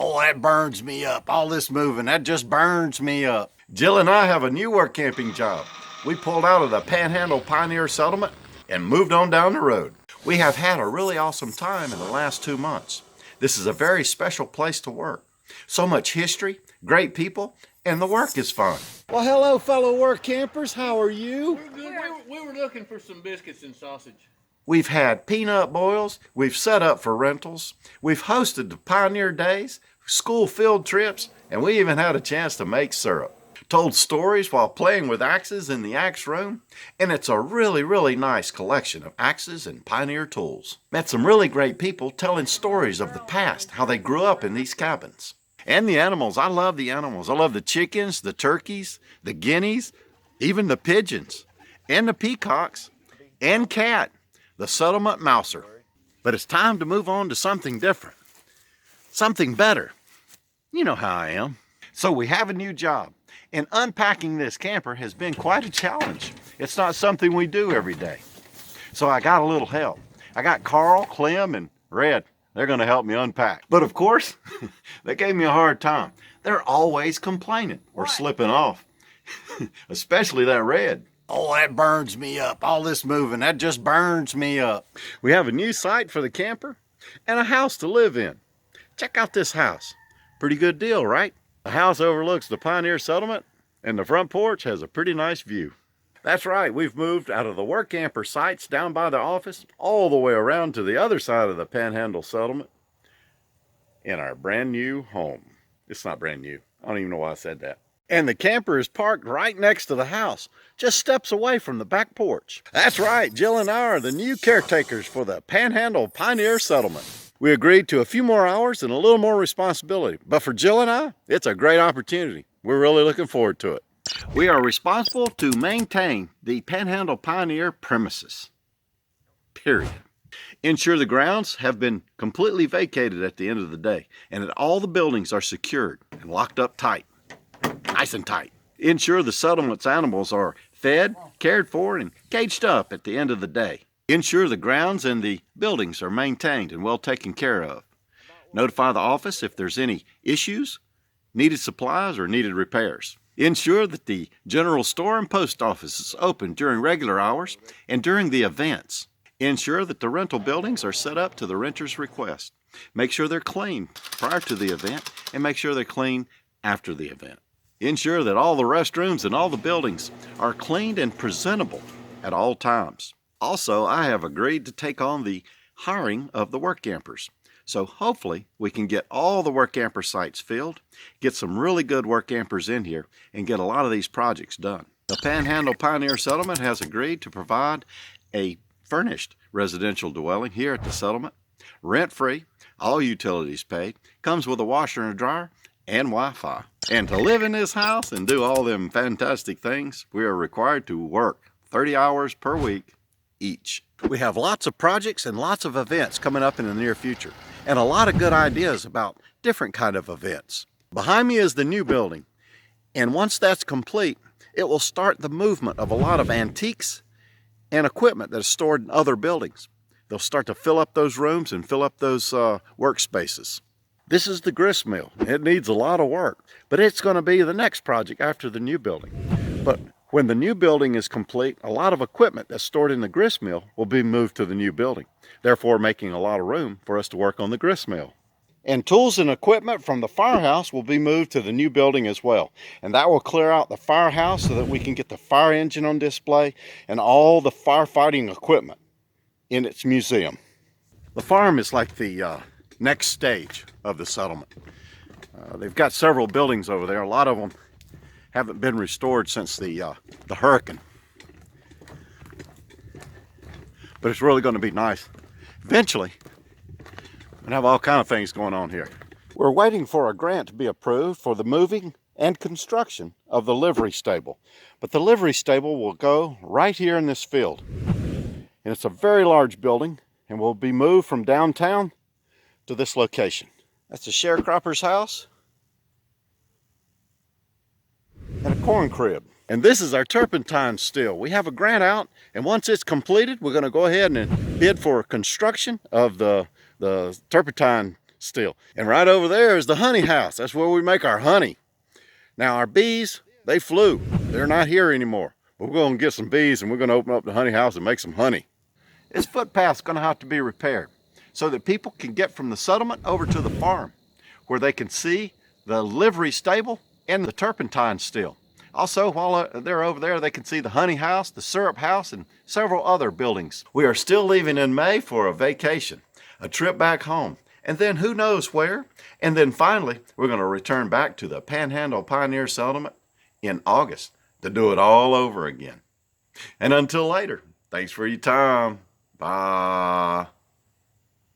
Oh, that burns me up. All this moving, that just burns me up. Jill and I have a new work camping job. We pulled out of the Panhandle Pioneer Settlement and moved on down the road. We have had a really awesome time in the last 2 months. This is a very special place to work. So much history, great people, and the work is fun. Well, hello, fellow work campers. How are you? We're good. We were looking for some biscuits and sausage. We've had peanut boils, we've set up for rentals, we've hosted the Pioneer Days, school field trips, and we even had a chance to make syrup. Told stories while playing with axes in the axe room, and it's a really nice collection of axes and pioneer tools. Met some really great people telling stories of the past, how they grew up in these cabins. And the animals, I love the animals. I love the chickens, the turkeys, the guineas, even the pigeons, and the peacocks, and cat. The settlement mouser. But it's time to move on to something different, something better. You know how I am. So we have a new job, and unpacking this camper has been quite a challenge. It's not something we do every day. So I got a little help. I got Carl, Clem, and Red. They're gonna help me unpack. But of course, they gave me a hard time. They're always complaining or slipping off, especially that Red. Oh, that burns me up. All this moving, that just burns me up. We have a new site for the camper and a house to live in. Check out this house. Pretty good deal, right? The house overlooks the Pioneer Settlement and the front porch has a pretty nice view. That's right, we've moved out of the Workamper sites down by the office all the way around to the other side of the Panhandle Settlement in our brand new home. It's not brand new. I don't even know why I said that. And the camper is parked right next to the house, just steps away from the back porch. That's right, Jill and I are the new caretakers for the Panhandle Pioneer Settlement. We agreed to a few more hours and a little more responsibility, but for Jill and I, it's a great opportunity. We're really looking forward to it. We are responsible to maintain the Panhandle Pioneer premises, period. Ensure the grounds have been completely vacated at the end of the day, and that all the buildings are secured and locked up tight. Nice and tight. Ensure the settlement's animals are fed, cared for, and caged up at the end of the day. Ensure the grounds and the buildings are maintained and well taken care of. Notify the office if there's any issues, needed supplies, or needed repairs. Ensure that the general store and post office is open during regular hours and during the events. Ensure that the rental buildings are set up to the renter's request. Make sure they're clean prior to the event and make sure they're clean after the event. Ensure that all the restrooms and all the buildings are cleaned and presentable at all times. Also, I have agreed to take on the hiring of the work campers. So hopefully we can get all the work camper sites filled, get some really good work campers in here, and get a lot of these projects done. The Panhandle Pioneer Settlement has agreed to provide a furnished residential dwelling here at the settlement, rent-free, all utilities paid, comes with a washer and a dryer, and Wi-Fi. And to live in this house and do all them fantastic things, we are required to work 30 hours per week each. We have lots of projects and lots of events coming up in the near future, and a lot of good ideas about different kind of events. Behind me is the new building, and once that's complete, it will start the movement of a lot of antiques and equipment that is stored in other buildings. They'll start to fill up those rooms and fill up those workspaces. This is the grist mill. It needs a lot of work, but it's going to be the next project after the new building. But when the new building is complete, a lot of equipment that's stored in the grist mill will be moved to the new building, therefore making a lot of room for us to work on the grist mill. And tools and equipment from the firehouse will be moved to the new building as well. And that will clear out the firehouse so that we can get the fire engine on display and all the firefighting equipment in its museum. The farm is like the next stage of the settlement. They've got several buildings over there. A lot of them haven't been restored since the hurricane. But it's really going to be nice. Eventually, we're going to have all kinds of things going on here. We're waiting for a grant to be approved for the moving and construction of the livery stable. But the livery stable will go right here in this field. And it's a very large building and will be moved from downtown to this location. That's a sharecropper's house and a corn crib. And this is our turpentine still. We have a grant out, and once it's completed, we're going to go ahead and bid for construction of the turpentine still. And right over there is the honey house. That's where we make our honey. Now our bees, they flew. They're not here anymore. But we're going to get some bees and we're going to open up the honey house and make some honey. This footpath's going to have to be repaired so that people can get from the settlement over to the farm where they can see the livery stable and the turpentine still. Also, while they're over there, they can see the honey house, the syrup house, and several other buildings. We are still leaving in May for a vacation, a trip back home, and then who knows where. And then finally, we're going to return back to the Panhandle Pioneer Settlement in August to do it all over again. And until later, thanks for your time. Bye.